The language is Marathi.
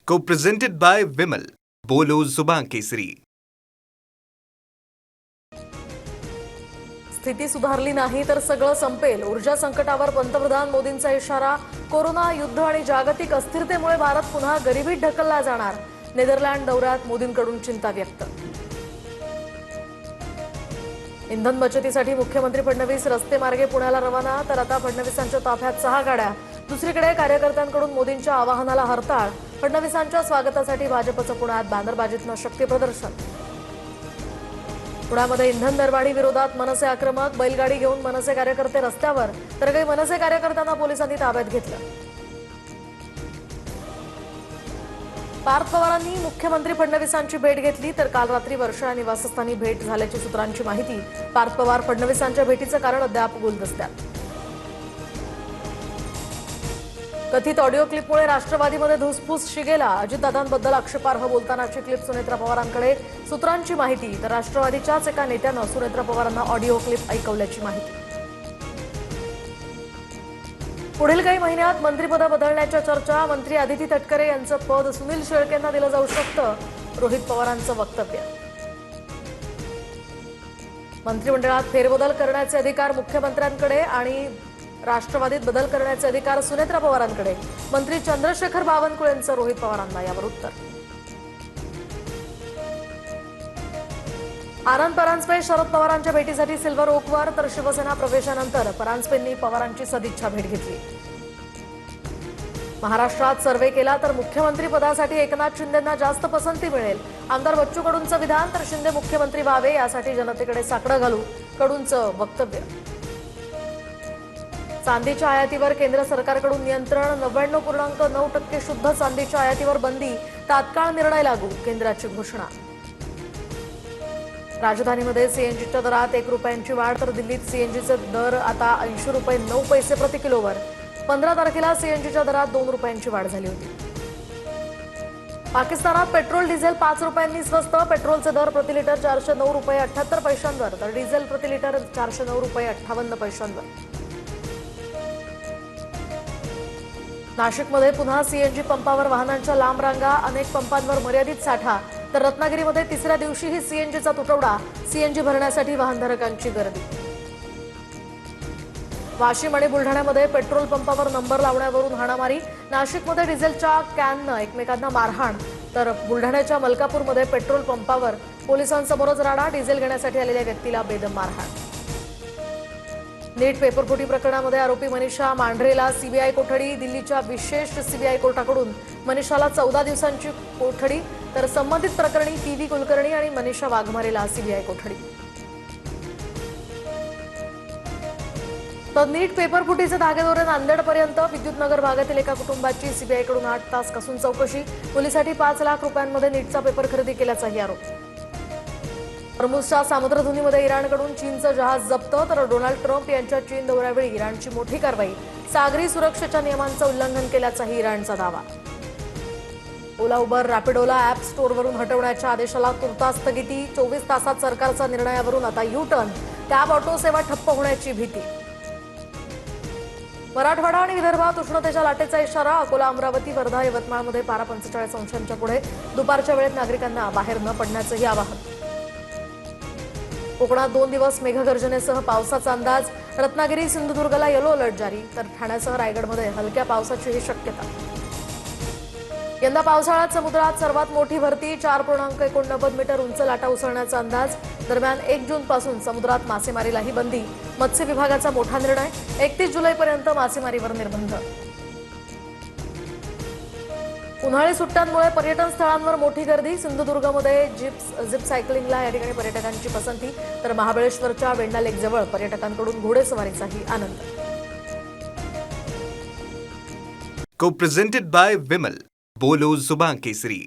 Co-presented by Vimal. बोलो जुबान केसरी. स्थिती सुधारली नाही तर सगळं संपेल. ऊर्जा संकटावर पंतप्रधान मोदींचा इशारा. कोरोना, युद्ध आणि जागतिक अस्थिरतेमुळे भारत पुन्हा गरिबीत ढकलला जाणार. नेदरलँड दौऱ्यात मोदींकडून चिंता व्यक्त. इंधन बचतीसाठी मुख्यमंत्री फडणवीस रस्ते मार्गे पुण्याला रवाना. तर आता फडणवीसांच्या ताफ्यात 6 गाड्या. दुसरीकडे कार्यकर्त्यांकडून मोदींच्या आवाहनाला हरताळ. फडणवीसांच्या स्वागतासाठी भाजपचं पुण्यात बॅनरबाजीतनं शक्ती प्रदर्शन. पुण्यामध्ये इंधन दरवाढी विरोधात मनसे आक्रमक. बैलगाडी घेऊन मनसे कार्यकर्ते रस्त्यावर, तर काही मनसे कार्यकर्त्यांना पोलिसांनी ताब्यात घेतलं. पार्थ पवारांनी मुख्यमंत्री फडणवीसांची भेट घेतली. तर काल रात्री वर्षा निवासस्थानी भेट झाल्याची सूत्रांची माहिती. पार्थ पवार फडणवीसांच्या भेटीचं कारण अद्याप गुलदस्त्यात. कथित ऑडिओ क्लिपमुळे राष्ट्रवादीमध्ये धुसफूस शिगेला. अजितदादांबद्दल आक्षेपार्ह बोलतानाची क्लिप सुनेत्रा पवारांकडे. सूत्रांची माहिती. तर राष्ट्रवादीच्याच एका नेत्यानं सुनेत्रा पवारांना ऑडिओ क्लिप ऐकवल्याची माहिती. पुढील काही महिन्यात मंत्रिपद बदलण्याच्या चर्चा. मंत्री आदिती तटकरे यांचं पद सुनील शेळकेंना दिलं जाऊ शकतं. रोहित पवारांचं वक्तव्य. मंत्रिमंडळात फेरबदल करण्याचे अधिकार मुख्यमंत्र्यांकडे आणि राष्ट्रवादीत बदल करण्याचे अधिकार सुनेत्रा पवारांकडे. मंत्री चंद्रशेखर बावनकुळेंचं रोहित पवारांना यावर उत्तर. आनंद परांजपे शरद पवारांच्या भेटीसाठी सिल्व्हर ओकवर. तर शिवसेना प्रवेशानंतर परांजपेंनी पवारांची सदिच्छा भेट घेतली. महाराष्ट्रात सर्व्हे केला तर मुख्यमंत्री पदासाठी एकनाथ शिंदेंना जास्त पसंती मिळेल. आमदार बच्चू कडूंचं विधान. तर शिंदे मुख्यमंत्री व्हावे यासाठी जनतेकडे साकडं घालू, कडूंचं वक्तव्य. चांदीच्या आयातीवर केंद्र सरकारकडून नियंत्रण. 99.9% शुद्ध चांदीच्या आयातीवर बंदी. तात्काळ निर्णय लागू, केंद्राची घोषणा. राजधानीमध्ये सीएनजीच्या दरात 1 रुपयांची वाढ. तर दिल्लीत सीएनजीचे दर आता 80 रुपये 9 पैसे प्रति किलोवर. 15 तारखेला सीएनजीच्या दरात 2 रुपयांची वाढ झाली होती. पाकिस्तानात पेट्रोल डिझेल 5 रुपयांनी स्वस्त. पेट्रोलचे दर प्रति लिटर 409 रुपये 78 पैशांवर. तर डिझेल प्रति लिटर 409 रुपये 58 पैशांवर. नाशिकमध्ये पुन्हा सीएनजी पंपावर वाहनांच्या लांब रांगा. अनेक पंपांवर मर्यादित साठा. तर रत्नागिरीमध्ये तिसऱ्या दिवशीही सीएनजीचा तुटवडा. सीएनजी भरण्यासाठी वाहनधारकांची गर्दी. वाशिम आणि बुलढाण्यामध्ये पेट्रोल पंपावर नंबर लावण्यावरून हाणामारी. नाशिकमध्ये डिझेलच्या कॅननं एकमेकांना मारहाण. तर बुलढाण्याच्या मलकापूरमध्ये पेट्रोल पंपावर पोलिसांसमोरच राडा. डिझेल घेण्यासाठी आलेल्या व्यक्तीला बेदम मारहाण. नीट पेपरफुटी प्रकरणामध्ये आरोपी मनीषा मांढरेला सीबीआय कोठडी. दिल्लीच्या विशेष सीबीआय कोर्टाकडून मनीषाला 14 दिवसांची कोठडी. तर संबंधित प्रकरणी पीव्ही कुलकर्णी आणि मनीषा वाघमारेला सीबीआय कोठडी. तर नीट पेपरफुटीचे धागेदोरे नांदेडपर्यंत. विद्युतनगर भागातील एका कुटुंबाची सीबीआयकडून 8 तास कसून चौकशी. मुलीसाठी 5 लाख रुपयांमध्ये नीटचा पेपर खरेदी केल्याचाही आरोप. हॉर्मुझच्या सामुद्रधुनीमध्ये इराणकडून चीनचं जहाज जप्त. तर डोनाल्ड ट्रम्प यांच्या चीन दौऱ्यावेळी इराणची मोठी कारवाई. सागरी सुरक्षेच्या नियमांचं उल्लंघन केल्याचाही इराणचा दावा. ओला उबर रॅपिडोला ॲप स्टोअरवरून हटवण्याच्या आदेशाला तुर्तास स्थगिती. 24 तासात सरकारचा निर्णयावरून आता यू टर्न. कॅब ऑटो सेवा ठप्प होण्याची भीती. मराठवाडा आणि विदर्भात उष्णतेच्या लाटेचा इशारा. अकोला, अमरावती, वर्धा, यवतमाळमध्ये पारा 45 अंशांच्या पुढे. दुपारच्या वेळेत नागरिकांना बाहेर न पडण्याचंही आवाहन. कोकणात 2 दिवस मेघगर्जनेसह पावसाचा अंदाज. रत्नागिरी, सिंधुदुर्गला येलो अलर्ट जारी. तर ठाण्यासह रायगडमध्ये हलक्या पावसाचीही शक्यता. यंदा पावसाळ्यात समुद्रात सर्वात मोठी भरती. 4.89 मीटर उंच लाटा उसळण्याचा अंदाज. दरम्यान 1 जूनपासून समुद्रात मासेमारीलाही बंदी. मत्स्य विभागाचा मोठा निर्णय. 31 जुलैपर्यंत मासेमारीवर निर्बंध. उन्हाळी सुट्ट्यांमुळे पर्यटन स्थळांवर मोठी गर्दी. सिंधुदुर्गमध्ये जिप सायकलिंगला या ठिकाणी पर्यटकांची पसंती. तर महाबळेश्वरच्या वेंडा लेक जवळ पर्यटकांकडून घोडेस्वारीचाही आनंद. Co-presented by Vimal. बोलो जुबान केसरी.